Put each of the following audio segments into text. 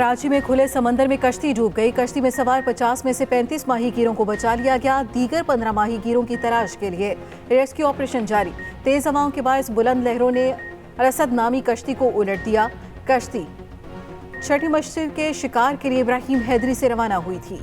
कराची में खुले समंदर में कश्ती डूब गई। कश्ती में सवार 50 में से 35 माहीगीरों को बचा लिया गया। दीगर 15 माहीगीरों की तलाश के लिए रेस्क्यू ऑपरेशन जारी। तेज हवाओं के बायस बुलंद लहरों ने रसद नामी कश्ती को उलट दिया। कश्ती छठी मछली के शिकार के लिए इब्राहिम हैदरी से रवाना हुई थी।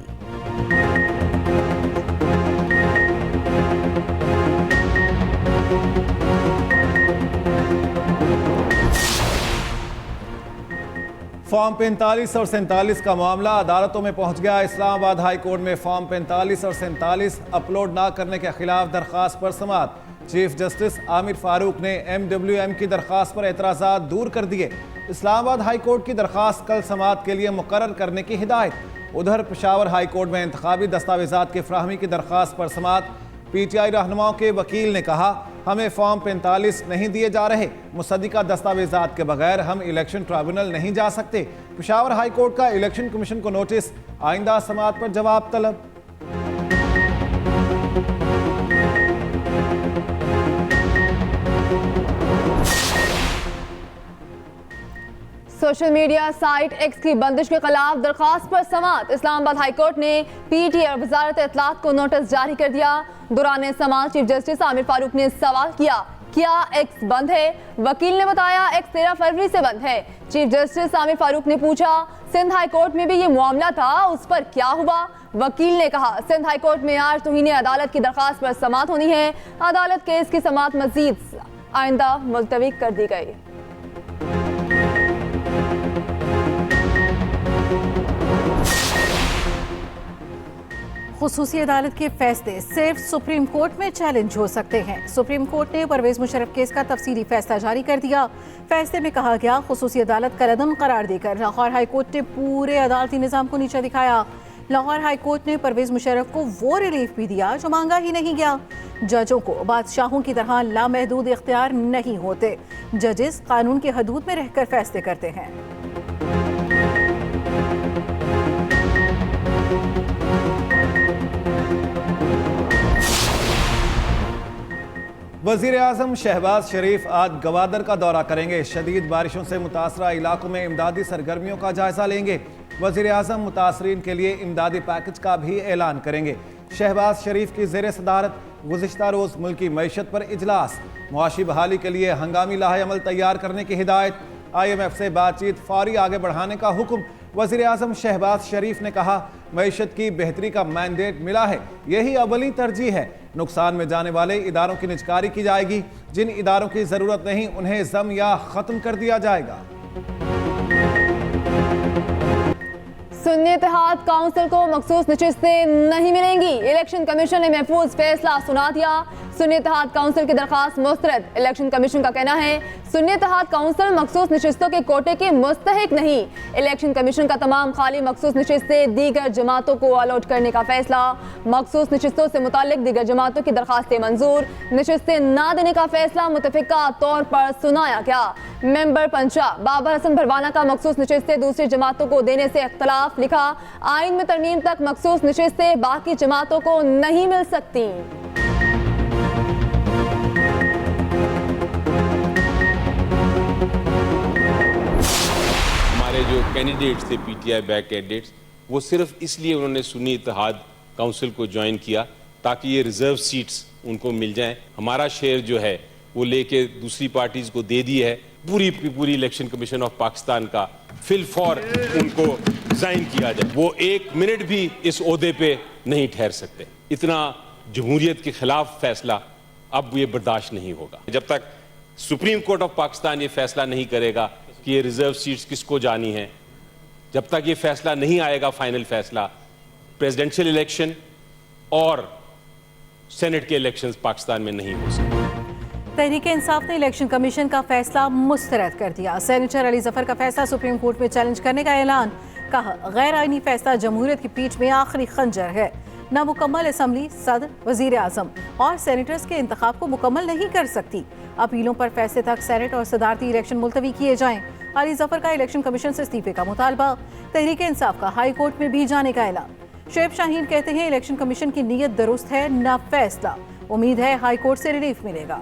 फॉर्म 45 और 47 का मामला अदालतों में पहुंच गया। इस्लामाबाद हाई कोर्ट में फॉर्म 45 और 47 अपलोड ना करने के खिलाफ दरखास्त पर समाअत। चीफ जस्टिस आमिर फारूक ने MWM की दरखास्त पर एतराज़ात दूर कर दिए। इस्लामाबाद हाई कोर्ट की दरखास्त कल समाअत के लिए मुकर्रर करने की हिदायत। उधर पेशावर हाई कोर्ट में इंतखाबी दस्तावेजात की फ्राहमी की दरखास्त पर समाअत। PTI रहनुमाओं के वकील ने कहा, हमें फॉर्म 45 नहीं दिए जा रहे। मुसद्दिका दस्तावेजात के बगैर हम इलेक्शन ट्राइब्यूनल नहीं जा सकते। पेशावर हाई कोर्ट का इलेक्शन कमीशन को नोटिस, आइंदा समाअत पर जवाब तलब। सोशल मीडिया साइट एक्स की बंदिश के खिलाफ दरखास्त पर समाअत। इस्लामाबाद हाई कोर्ट ने PTI और वजारत इत्तलात को नोटिस जारी कर दिया। दौरान समाअत चीफ जस्टिस आमिर फारूक ने सवाल किया, क्या एक्स बंद है? वकील ने बताया एक्स 13 फरवरी से बंद है। चीफ जस्टिस आमिर फारूक ने पूछा, सिंध हाई कोर्ट में भी ये मामला था, उस पर क्या हुआ? वकील ने कहा, सिंध हाई कोर्ट में आज तौहीन अदालत की दरखास्त पर समाअत होनी है। अदालत केस की समाअत मजीद आइंदा मुलतवी कर दी गई। खुसूसी अदालत के फैसले सिर्फ सुप्रीम कोर्ट में चैलेंज हो सकते हैं। सुप्रीम कोर्ट ने परवेज मुशर्रफ केस का तफसीली फैसला जारी कर दिया। फैसले में कहा गया, खुसूसी अदालत का कलअदम करार देकर लाहौर हाई कोर्ट ने पूरे अदालती निज़ाम को नीचा दिखाया। लाहौर हाई कोर्ट ने परवेज मुशर्रफ को वो रिलीफ भी दिया जो मांगा ही नहीं गया। जजों को बादशाहों की तरह लामहदूद इख्तियार नहीं होते। जजेस कानून के हदूद में रहकर फैसले करते हैं। वज़ीर आज़म शहबाज शरीफ आज गवादर का दौरा करेंगे। शदीद बारिशों से मुतासरा इलाकों में इमदादी सरगर्मियों का जायजा लेंगे। वज़ीर आज़म मुतासरीन के लिए इमदादी पैकेज का भी ऐलान करेंगे। शहबाज शरीफ की ज़ेर सदारत गुज़िश्ता रोज़ मुल्की मईशत पर इजलास। मुआशी बहाली के लिए हंगामी लाहे अमल तैयार करने की हिदायत। IMF से बातचीत फौरी आगे बढ़ाने का हुक्म। वज़ीर आज़म शहबाज शरीफ ने कहा, मईशत की बेहतरी का मैंडेट मिला है, यही अवली तरजीह है। नुकसान में जाने वाले इदारों की निजकारी की जाएगी। जिन इदारों की ज़रूरत नहीं उन्हें ज़म या ख़त्म कर दिया जाएगा। सुन्नी इत्तेहाद काउंसिल को मखसूस नशिस्तें नहीं मिलेंगी। इलेक्शन कमीशन ने महफूज फैसला सुना दिया। सुन्नी इत्तेहाद काउंसिल की दरखास्त मुस्तरद। इलेक्शन कमीशन का कहना है, सुन्नी इत्तेहाद काउंसिल मखसूस नशिस्तों के कोटे की मुस्तहिक नहीं। इलेक्शन कमीशन का तमाम खाली मखसूस नशिस्तें दीगर जमातों को अलॉट करने का फैसला। मखसूस नशिस्तों से मुतालिक दीगर जमातों की दरखास्तें मंजूर। नशिस्तें ना देने का फैसला मुतफिका तौर पर सुनाया गया। मेंबर पंजाब बाबर हसन भरवाना का मखसूस नशिस्तें दूसरी जमातों को देने से इख्तलाफ। लिखा, आइन में तरमीम तक मखसूस नशिस्तें बाकी जमातों को नहीं मिल सकती। हमारे जो कैंडिडेट्स थे PTI बैक कैंडिडेट्स, वो सिर्फ इसलिए उन्होंने सुन्नी इत्तेहाद काउंसिल को ज्वाइन किया ताकि ये रिजर्व सीट्स उनको मिल जाएं। हमारा शेयर जो है वो लेके दूसरी पार्टीज को दे दी है। पूरी इलेक्शन कमीशन ऑफ पाकिस्तान का फिल फॉर उनको रिजाइन किया जाए। वो एक मिनट भी इस ओहदे पे नहीं ठहर सकते। इतना जमहूरियत के खिलाफ फैसला अब ये बर्दाश्त नहीं होगा। जब तक सुप्रीम कोर्ट ऑफ पाकिस्तान ये फैसला नहीं करेगा कि ये रिजर्व सीट्स किसको जानी है, जब तक ये फैसला नहीं आएगा, फाइनल फैसला, प्रेसिडेंशियल इलेक्शन और सेनेट के इलेक्शंस पाकिस्तान में नहीं हो सकते। तहरीक इंसाफ ने इलेक्शन कमीशन का फैसला मुस्तरद कर दिया। सेनेटर अली जफर का फैसला सुप्रीम कोर्ट में चैलेंज करने का ऐलान। कहा, गैर आईनी फैसला जमहूरियत की पीठ में आखिरी खंजर है। नामुकम्मल असम्बली सदर, वजीर आजम और सेनेटर्स के इंतखाब को मुकम्मल नहीं कर सकती। अपीलों पर फैसले तक सेनेट और सदारती इलेक्शन मुलतवी किए जाएं। अली जफर का इलेक्शन कमीशन से इस्तीफे का मुतालबा। तहरीक इंसाफ का हाई कोर्ट में भी जाने का ऐलान। शुएब शाहीन कहते हैं, इलेक्शन कमीशन की नीयत दुरुस्त है, न फैसला। उम्मीद है हाई कोर्ट से रिलीफ मिलेगा।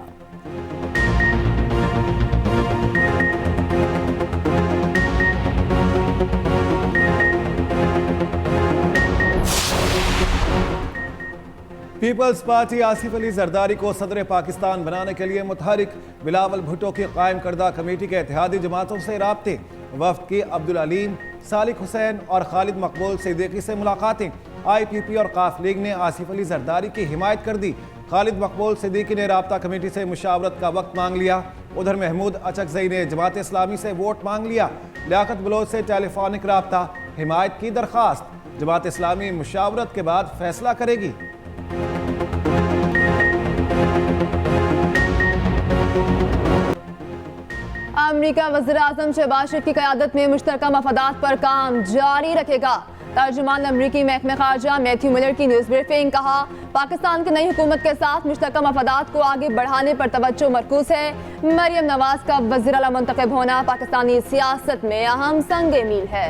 पीपल्स पार्टी आसिफ अली जरदारी को सदर पाकिस्तान बनाने के लिए मुतहरिक। बिलावल भुट्टो की कायम करदा कमेटी के इत्तेहादी जमातों से राब्ते। वफ्द की अब्दुल अलीम, सालिक हुसैन और खालिद मकबूल सिद्दीकी से मुलाकातें। IPP और काफ लीग ने आसिफ अली जरदारी की हिमायत कर दी। खालिद मकबूल सिद्दीकी ने राब्ता कमेटी से मुशावरत का वक्त मांग लिया। उधर महमूद अचकजई ने जमात इस्लामी से वोट मांग लिया। लियाकत बलोच से टेलीफोनिक राब्ता, हिमायत की दरख्वास्त। जमात इस्लामी मुशावरत के बाद फैसला करेगी। अमेरिका वज़ीर-ए-आज़म शहबाज शरीफ की क़यादत में मुश्तरका मफादात पर काम जारी रखेगा। तर्जुमान अमरीकी महकमे खारजा मैथ्यू मिलर की न्यूज़ ब्रीफिंग। कहा, पाकिस्तान की नई हुकूमत के साथ मुश्तरका मफादात को आगे बढ़ाने पर तवज्जो मरकूज है। मरियम नवाज का वज़ीर आला मुंतखब होना पाकिस्तानी सियासत में अहम संग मील है।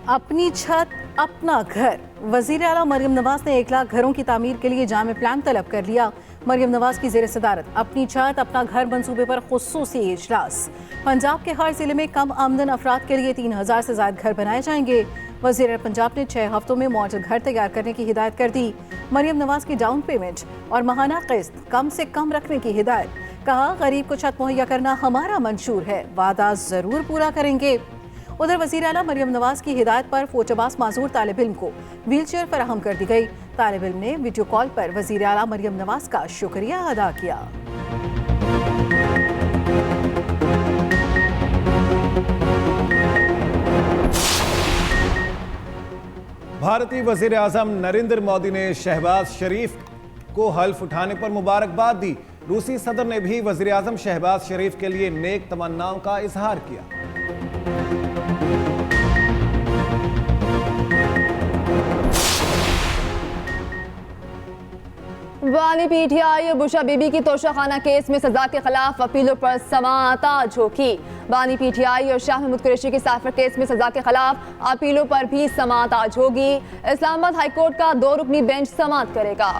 अपनी छत अपना घर। वज़ीर आला मरियम नवाज ने 1 लाख घरों की तामीर के लिए जामे प्लान तलब कर लिया। मरियम नवाज की ज़ेर सदारत अपनी छत अपना घर मंसूबे पर खुसूसी इजलास। पंजाब के हर जिले में कम आमदन अफराद के लिए 3000 से ज़ायद घर बनाए जाएंगे। वज़ीर पंजाब ने 6 हफ्तों में मॉडल घर तैयार करने की हिदायत कर दी। मरियम नवाज की डाउन पेमेंट और माहाना किस्त कम से कम रखने की हिदायत। कहा, गरीब को छत मुहैया करना हमारा मंशूर है, वादा ज़रूर पूरा करेंगे। उधर वज़ीर आला मरियम नवाज की हिदायत पर फोटोबाज माजूर तालिब इल्म को व्हीलचेयर फराहम कर दी गई। तालिब इल्म ने वीडियो कॉल पर वज़ीर आला मरियम नवाज का शुक्रिया अदा किया। भारतीय वज़ीर आज़म नरेंद्र मोदी ने शहबाज शरीफ को हल्फ उठाने पर मुबारकबाद दी। रूसी सदर ने भी वज़ीर आज़म शहबाज शरीफ के लिए नेक तमन्नाओं का इजहार किया। वाली PTI और बुशा बीबी की तोशाखाना केस में सजा के खिलाफ अपीलों पर समाअत आज होगी। बानी PTI और शाह महमूद कुरैशी के साफर केस में सजा के खिलाफ अपीलों पर भी समाअत आज होगी। इस्लामाबाद हाईकोर्ट का 2 रुकनी बेंच समाअत करेगा।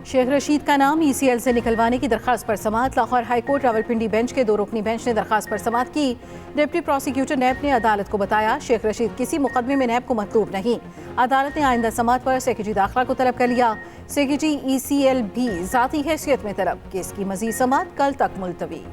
शेख रशीद का नाम ECL से निकलवाने की दरखास्त पर समाअत। लाहौर हाईकोर्ट रावलपिंडी बेंच के 2 रुकनी बेंच ने दरखास्त पर समाअत की। डिप्टी प्रोसिक्यूटर नैब ने अदालत को बताया, शेख रशीद किसी मुकदमे में नैब को मतलूब नहीं। अदालत ने आइंदा समाअत पर सेक्रेटरी दाखिला को तलब कर लिया। सेक्रेटरी ECL भी ज़ाती हैसियत में तलब। केस की मज़ीद समाअत कल तक मुलतवी।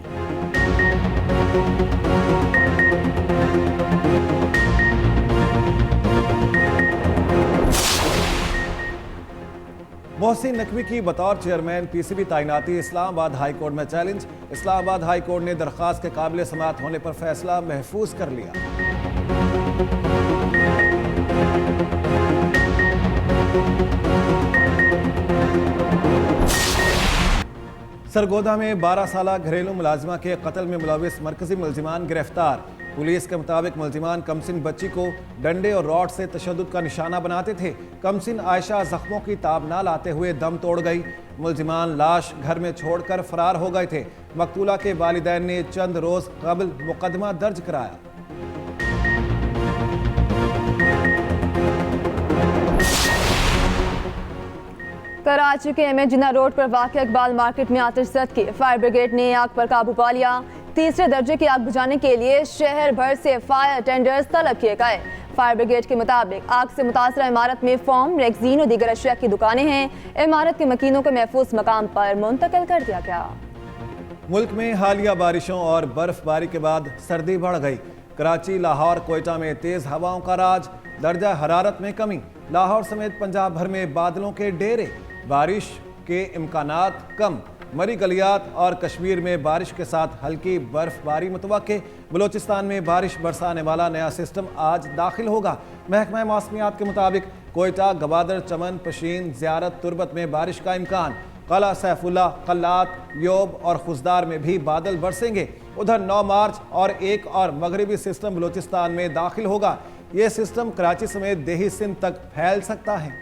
मोहसिन नकवी की बतौर चेयरमैन PCB तैनाती इस्लामाबाद हाई कोर्ट में चैलेंज। इस्लामाबाद हाई कोर्ट ने दरख्वास्त के काबिल समाअत होने पर फैसला महफूज कर लिया। सरगोदा में 12 साला घरेलू मुलाजिमा के कत्ल में मुलविस मरकजी मुलजिमान गिरफ्तार। पुलिस के मुताबिक मुलजिमान कमसिन बच्ची को डंडे और रॉड से तशद्दुद का निशाना बनाते थे। कमसिन आयशा जख्मों की ताब ना लाते हुए दम तोड़ गई। मुलजिमान लाश घर में छोड़कर फरार हो गए थे। मकतूला के वालिदैन ने चंद रोज कबल मुकदमा दर्ज कराया। कराची के MA जिन्ना रोड पर वाक़िआ इकबाल मार्केट में आतिशज़द की। फायर ब्रिगेड ने आग पर काबू पा लिया। 3रे दर्जे की आग बुझाने के लिए शहर भर से फायर टेंडर्स तलब किए गए। फायर ब्रिगेड के मुताबिक आग से मुतासरा इमारत में फोम, रेक्सीन और दीगर अशिया की दुकानें हैं। इमारत के मकीनों को महफूज मकाम पर मुंतकिल कर दिया गया। मुल्क में हालिया बारिशों और बर्फबारी के बाद सर्दी बढ़ गई। कराची, लाहौर, कोयटा में तेज हवाओं का राज। दर्जा हरारत में कमी। लाहौर समेत पंजाब भर में बादलों के डेरे। बारिश के इम्कानात कम। मरी गलियात और कश्मीर में बारिश के साथ हल्की बर्फबारी मुतवक्के। बलोचिस्तान में बारिश बरसाने वाला नया सिस्टम आज दाखिल होगा। महकमा मौसमियात के मुताबिक कोयटा, गवादर, चमन, पशीन, ज़ियारत, तुरबत में बारिश का इम्कान। कला, सैफुल्ला, कल्लात, योब और खुजदार में भी बादल बरसेंगे। उधर 9 मार्च और एक और मगरबी सिस्टम बलोचिस्तान में दाखिल होगा। ये सिस्टम कराची समेत देही सिंध तक फैल सकता है।